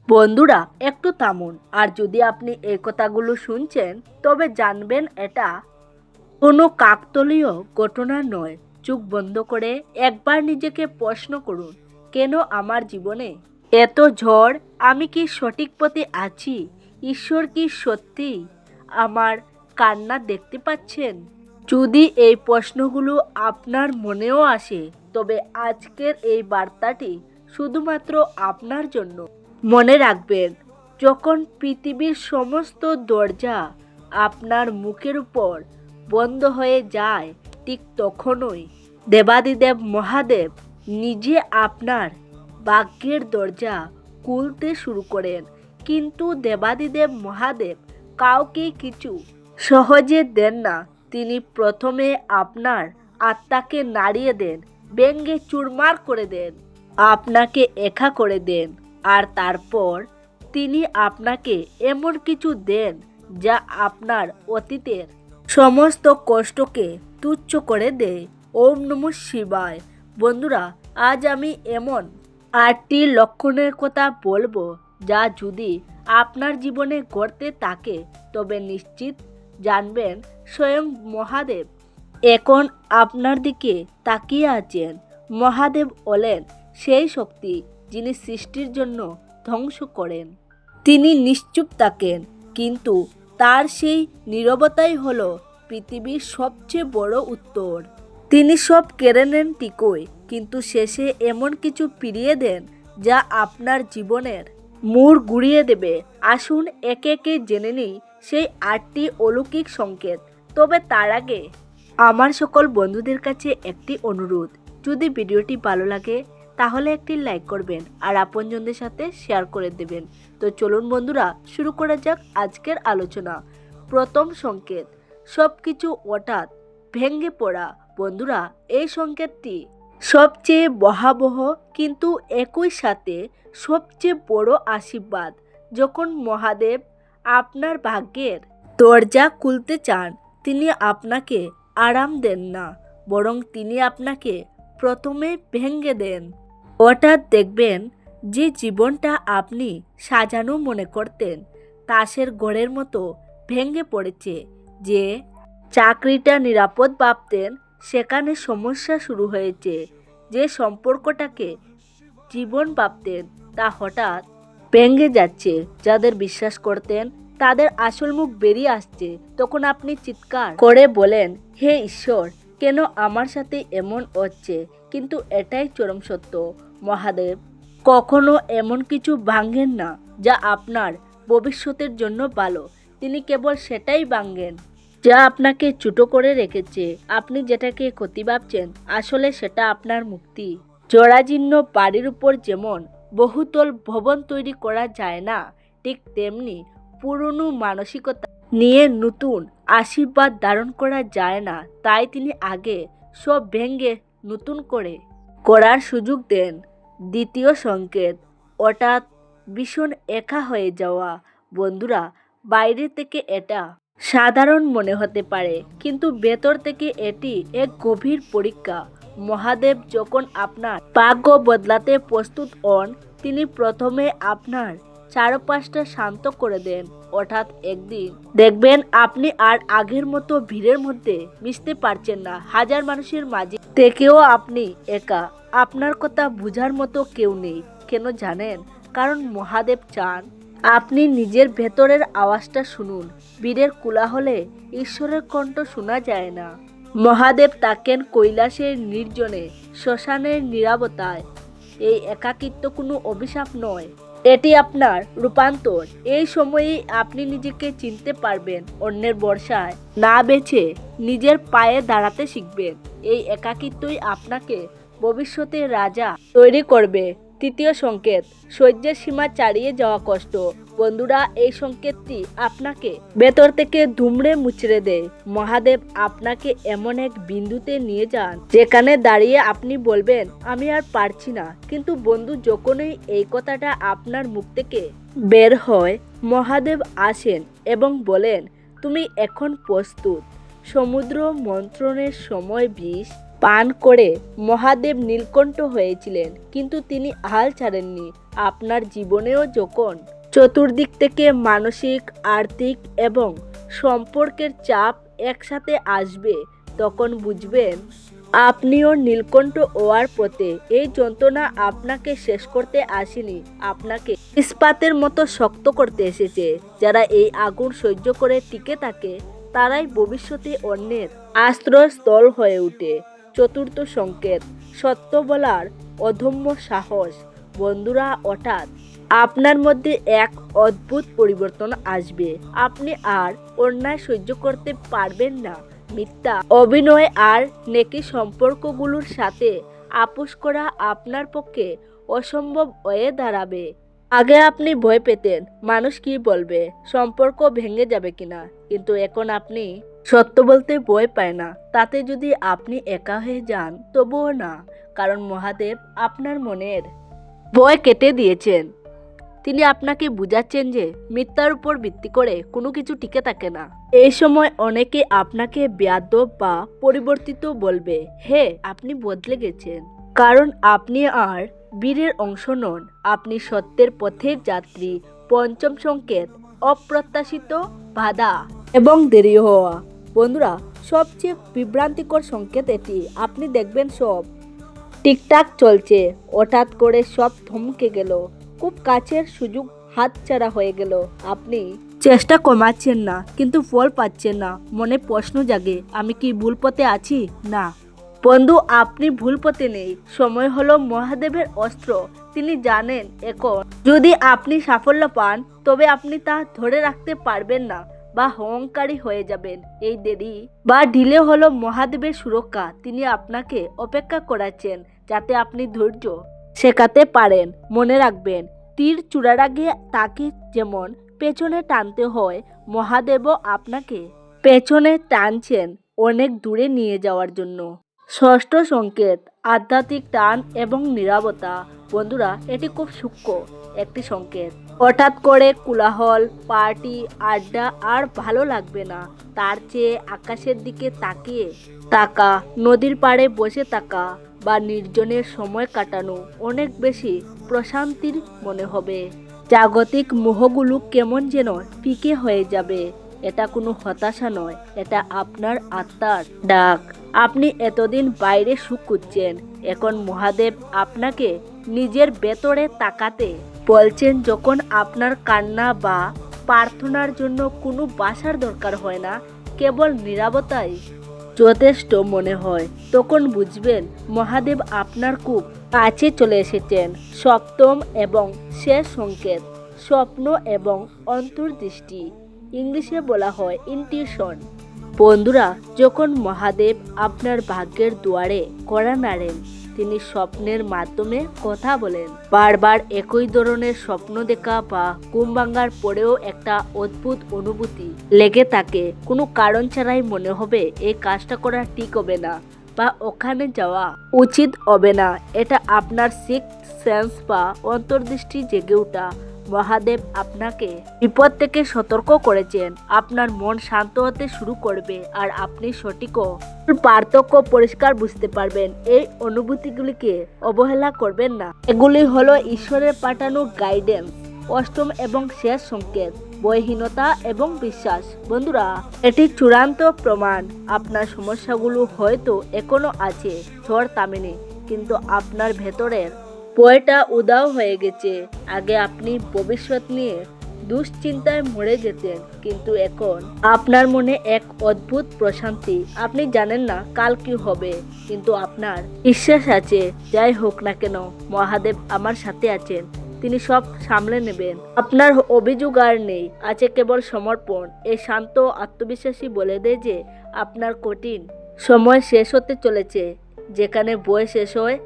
বন্ধুরা একটু থামুন, আর যদি আপনি এই কথাগুলো শুনছেন তবে জানবেন এটা কোনো কাকতালীয় ঘটনা নয়। চোখ বন্ধ করে একবার নিজেকে প্রশ্ন করুন, কেন আমার জীবনে এত ঝড়? আমি কি সঠিক পথে আছি? ঈশ্বর কি সত্যি আমার কান্না দেখতে পাচ্ছেন? যদি এই প্রশ্নগুলো আপনার মনেও আসে, তবে আজকের এই বার্তাটি শুধুমাত্র আপনার জন্য। মনে রাখবেন, যখন পৃথিবীর সমস্ত দরজা আপনার মুখের উপর বন্ধ হয়ে যায়, ঠিক তখনই দেবাদিদেব মহাদেব নিজে আপনার ভাগ্যের দরজা খুলতে শুরু করেন। কিন্তু দেবাদিদেব মহাদেব কাউকে কিছু সহজে দেন না। তিনি প্রথমে আপনার আত্মাকে নাড়িয়ে দেন, ভেঙে চুরমার করে দেন, আপনাকে একা করে দেন। আর তারপর তিনি আপনাকে এমন কিছু দেন যা আপনার অতীতের সমস্ত কষ্টকে তুচ্ছ করে দেয়। ওম নমঃ শিবায়। বন্ধুরা, আজ আমি এমন 8টি লক্ষণের কথা বলবো, যা যদি আপনার জীবনে ঘটতে থাকে তবে নিশ্চিত জানবেন স্বয়ং মহাদেব এখন আপনার দিকে তাকিয়ে আছেন। মহাদেব হলেন সেই শক্তি যিনি সৃষ্টির জন্য ধ্বংস করেন। তিনি নিশ্চুপ থাকেন, কিন্তু তার সেই নীরবতাই হলো পৃথিবীর সবচেয়ে বড় উত্তর। তিনি সব কেড়ে নেন ঠিকই, কিন্তু শেষে এমন কিছু ফিরিয়ে দেন যা আপনার জীবনের মোড় ঘুরিয়ে দেবে। আসুন একে একে জেনে নিই সেই 8টি অলৌকিক সংকেত। তবে তার আগে আমার সকল বন্ধুদের কাছে একটি অনুরোধ, যদি ভিডিওটি ভালো লাগে তাহলে একটি লাইক করবেন আর আপনজনদের সাথে শেয়ার করে দেবেন। তো চলুন বন্ধুরা, শুরু করা যাক আজকের আলোচনা। প্রথম সংকেত, সব কিছু হঠাৎ ভেঙে পড়া। বন্ধুরা, এই সংকেতটি সবচেয়ে ভয়াবহ কিন্তু একই সাথে সবচেয়ে বড় আশীর্বাদ। যখন মহাদেব আপনার ভাগ্যের দরজা খুলতে চান, তিনি আপনাকে আরাম দেন না, বরং তিনি আপনাকে প্রথমে ভেঙে দেন। হঠাৎ দেখবেন যে জীবনটা আপনি সাজানো মনে করতেন তাসের ঘরের মতো ভেঙে পড়েছে। যে চাকরিটা নিরাপদ ভাবতেন সেখানে সমস্যা শুরু হয়েছে। যে সম্পর্কটাকে জীবন ভাবতেন তা হঠাৎ ভেঙে যাচ্ছে। যাদের বিশ্বাস করতেন তাদের আসল মুখ বেরিয়ে আসছে। তখন আপনি চিৎকার করে বলেন, হে ঈশ্বর, কেন আমার সাথে এমন হচ্ছে? কিন্তু এটাই চরম সত্য, মহাদেব কখনো এমন কিছু ভাঙেন না যা আপনার ভবিষ্যতের জন্য ভালো। তিনি কেবল সেটাই ভাঙেন যা আপনাকে ছোট করে রেখেছে। আপনি যেটাকে ক্ষতি ভাবছেন, আসলে সেটা আপনার মুক্তি। জরাজীর্ণ বাড়ির উপর যেমন বহুতল ভবন তৈরি করা যায় না, ঠিক তেমনি পুরনো মানসিকতা নিয়ে নতুন আশীর্বাদ ধারণ করা যায় না। তাই তিনি আগে সব ভেঙে নতুন করে করার সুযোগ দেন। দ্বিতীয় সংকেত, হঠাৎ ভীষণ একা হয়ে যাওয়া। বন্ধুরা, বাইরে থেকে এটা সাধারণ মনে হতে পারে, কিন্তু ভেতর থেকে এটি এক গভীর পরীক্ষা। মহাদেব যখন আপনার ভাগ্য বদলাতে প্রস্তুত হন, তিনি প্রথমে আপনার চারপাশটা শান্ত করে দেন। হঠাৎ একদিন দেখবেন আপনি আর আগের মতো ভিড়ের মধ্যে মিশতে পারছেন না। হাজার মানুষের মাঝে থেকেও আপনি একা। আপনার কথা বোঝার মতো কেউ নেই। কেন জানেন? কারণ মহাদেব চান আপনি নিজের ভেতরের আওয়াজটা শুনুন। বীরের কোলাহলে ঈশ্বরের কণ্ঠ শোনা যায় না। মহাদেব তাকেন কৈলাসের নির্জনে, শ্মশানের নীরবতায়। এই একাকিত্ব কোনো অভিশাপ নয়, এটি আপনার রূপান্তর। এই সময়েই আপনি নিজেকে চিনতে পারবেন, অন্যের ভরসায় না বেছে নিজের পায়ে দাঁড়াতে শিখবেন। এই একাকিত্বই আপনাকে ভবিষ্যতে রাজা তৈরি করবে। তৃতীয় সংকেত, সহ্যের সীমা ছাড়িয়ে যাওয়া কষ্ট। বন্ধুরা, এই সংকেতটি আপনাকে ভেতর থেকে দুমড়ে মুচড়ে দেয়। মহাদেব আপনাকে এমন এক বিন্দুতে নিয়ে যান যেখানে দাঁড়িয়ে আপনি বলবেন, আমি আর পারছি না। কিন্তু বন্ধু, যখনই এই কথাটা আপনার মুখ থেকে বের হয়, মহাদেব আসেন এবং বলেন, তুমি এখন প্রস্তুত। সমুদ্র মন্থনের সময় বিষ পান করে মহাদেব নীলকণ্ঠ হয়েছিলেন, কিন্তু তিনি হাল ছাড়েননি। আপনার জীবনেও যখন চতুর্দিক থেকে মানসিক, আর্থিক এবং সম্পর্কের চাপ একসাথে আসবে, তখন বুঝবেন আপনিও নীলকণ্ঠ হওয়ার পথে। এই যন্ত্রণা আপনাকে শেষ করতে আসেনি, আপনাকে ইস্পাতের মতো শক্ত করতে এসেছে। যারা এই আগুন সহ্য করে টিকে থাকে, তারাই ভবিষ্যতে অন্যের আশ্রয়স্থল হয়ে ওঠে। চতুর্থ সংকেত, সত্য বলার অদম্য সাহস। বন্ধুরা, হঠাৎ আপনার মধ্যে এক অদ্ভুত পরিবর্তন আসবে। আপনি আর অন্যায় সহ্য করতে পারবেন না। মিথ্যা, অভিনয় আর নেকি সম্পর্কগুলোর সাথে আপোষ করা আপনার পক্ষে অসম্ভব হয়ে দাঁড়াবে। আগে আপনি ভয় পেতেন মানুষ কি বলবে, সম্পর্ক ভেঙে যাবে কিনা, কিন্তু এখন আপনি সত্য বলতে ভয় পায় না। তাতে যদি আপনি একা হয়ে যান তবুও না, কারণ মহাদেব আপনার মনের ভয় কেটে দিয়েছেন। তিনি আপনাকে বুঝাচ্ছেন যে মিথ্যার উপর ভিত্তি করে কোনো কিছু টিকে থাকে না। এই সময় অনেকে আপনাকে বেয়াদব বা পরিবর্তিত বলবে। হে, আপনি বদলে গেছেন, কারণ আপনি আর বীরের অংশ নন, আপনি সত্যের পথের যাত্রী। পঞ্চম সংকেত, অপ্রত্যাশিত বাধা এবং দেরি হওয়া। বন্ধুরা, সবচেয়ে বিভ্রান্তিকর সংকেত এটি। আপনি দেখবেন সব ঠিকঠাক চলছে, হঠাৎ করে সব থমকে গেল, খুব কাছের সুযোগ হাতছাড়া হয়ে গেল। আপনি চেষ্টা কমাচ্ছেন না, কিন্তু ফল পাচ্ছেন না। মনে প্রশ্ন জাগে, আমি কি ভুল পথে আছি? না বন্ধু, আপনি ভুল পথে নেই। সময় হলো মহাদেবের অস্ত্র। তিনি জানেন এখন যদি আপনি সাফল্য পান, তবে আপনি তা ধরে রাখতে পারবেন না বা অহংকারী হয়ে যাবেন। এই দেরি বা ঢিলে হলো মহাদেবের সুরক্ষা। তিনি আপনাকে অপেক্ষা করাচ্ছেন যাতে আপনি ধৈর্য শেখাতে পারেন। মনে রাখবেন, তীর চূড়ার আগে তাকে যেমন পেছনে টানতে হয়, মহাদেবও আপনাকে পেছনে টানছেন অনেক দূরে নিয়ে যাওয়ার জন্য। ষষ্ঠ সংকেত, আধ্যাত্মিক টান এবং নীরবতা। বন্ধুরা, এটি খুব সূক্ষ্ম একটি সংকেত। হঠাৎ করে কোলাহল, পার্টি, আড্ডা আর ভালো লাগবে না। তার চেয়ে আকাশের দিকে তাকিয়ে থাকা, নদীর পাড়ে বসে থাকা বা নির্জনের সময় কাটানো অনেক বেশি প্রশান্তির মনে হবে। জাগতিক মোহগুলো কেমন যেন ফিকে হয়ে যাবে। এটা কোনো হতাশা নয়, এটা আপনার আত্মার ডাক। আপনি এতদিন বাইরে সুখ খুঁজছেন, এখন মহাদেব আপনাকে নিজের ভেতরে তাকাতে বলছেন। যখন আপনার কান্না বা প্রার্থনার জন্য কোনো ভাষার দরকার হয় না, কেবল নীরবতাই যথেষ্ট মনে হয়, তখন বুঝবেন মহাদেব আপনার খুব কাছে চলে এসেছেন। সপ্তম এবং শেষ সংকেত, স্বপ্ন এবং অন্তর্দৃষ্টি। ইংলিশে বলা হয় ইনটিউশন। বন্ধুরা, যখন মহাদেব আপনার ভাগ্যের দুয়ারে কড়া নাড়েন, তিনি স্বপ্নের মাধ্যমে কথা বলেন। বারবার একই ধরনের স্বপ্ন দেখা বা ঘুম ভাঙার পরেও একটা অদ্ভুত অনুভূতি লেগে থাকে। কোনো কারণ ছাড়াই মনে হবে এই কাজটা করা ঠিক হবে না বা ওখানে যাওয়া উচিত হবে না। এটা আপনার সিক্সথ সেন্স বা অন্তর্দৃষ্টি জেগে ওঠা। মহাদেব আপনাকে বিপদ থেকে সতর্ক করেছেন। আপনার মন শান্ত হতে শুরু করবে আর আপনি সঠিক পার্থক্য পরিষ্কার বুঝতে পারবেন। এই অনুভূতিগুলিকে অবহেলা করবেন না, এগুলি হলো ঈশ্বরের পাঠানো গাইডেন্স। অষ্টম এবং শেষ সংকেত, ভয়হীনতা এবং বিশ্বাস। বন্ধুরা, এটি চূড়ান্ত প্রমাণ। আপনার সমস্যাগুলো হয়তো এখনো আছে, ঝড় থামেনি, কিন্তু আপনার ভেতরের ভয়টা উধাও হয়ে গেছে। আগে আপনি ভবিষ্যৎ নিয়ে দুশ্চিন্তায় মরে যেতেন, কিন্তু এখন আপনার মনে এক অদ্ভুত প্রশান্তি। আপনি জানেন না কাল কি হবে, কিন্তু আপনার বিশ্বাস আছে, যাই হোক না কেন মহাদেব আমার সাথে আছেন, তিনি সব সামলে নেবেন। আপনার অভিযোগ আর নেই, আছে কেবল সমর্পণ। এই শান্ত আত্মবিশ্বাসী বলে দেয় যে আপনার কঠিন সময় শেষ হতে চলেছে। যেখানে ভয় শেষ হয়,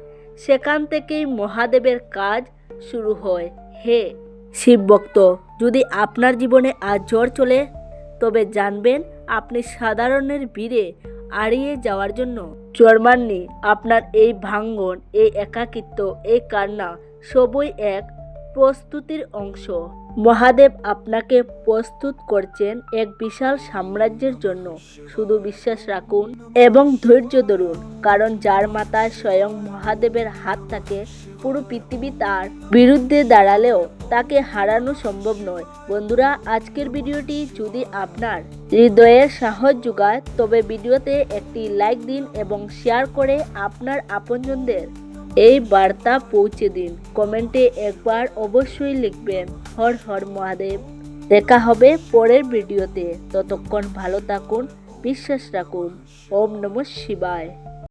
সেখান থেকেই মহাদেবের কাজ শুরু হয়। হে শিবভক্ত, যদি আপনার জীবনে আজ ঝড় চলে, তবে জানবেন আপনি সাধারণের ভিড়ে হারিয়ে যাওয়ার জন্য জন্মাননি। আপনার এই ভাঙ্গন, এই একাকিত্ব, এই কান্না সবই এক প্রস্তুতির অংশ। মহাদেব আপনাকে প্রস্তুত করছেন এক বিশাল সাম্রাজ্যের জন্য। শুধু বিশ্বাস রাখুন এবং ধৈর্য ধরুন। কারণ যার মাথায় স্বয়ং মহাদেবের হাত থাকে, পুরো পৃথিবী তার বিরুদ্ধে দাঁড়ালেও তাকে হারানো সম্ভব নয়। বন্ধুরা, আজকের ভিডিওটি যদি আপনার হৃদয়ের সাহস যোগায় তবে ভিডিওতে একটি লাইক দিন এবং শেয়ার করে আপনার আপনজনদের এই বার্তা পৌঁছে দিন। কমেন্টে একবার অবশ্যই লিখবেন হর হর মহাদেব। দেখা হবে পরের ভিডিওতে। ততক্ষণ ভালো থাকুন, বিশ্বাস রাখুন। ওম নমঃ শিবায়।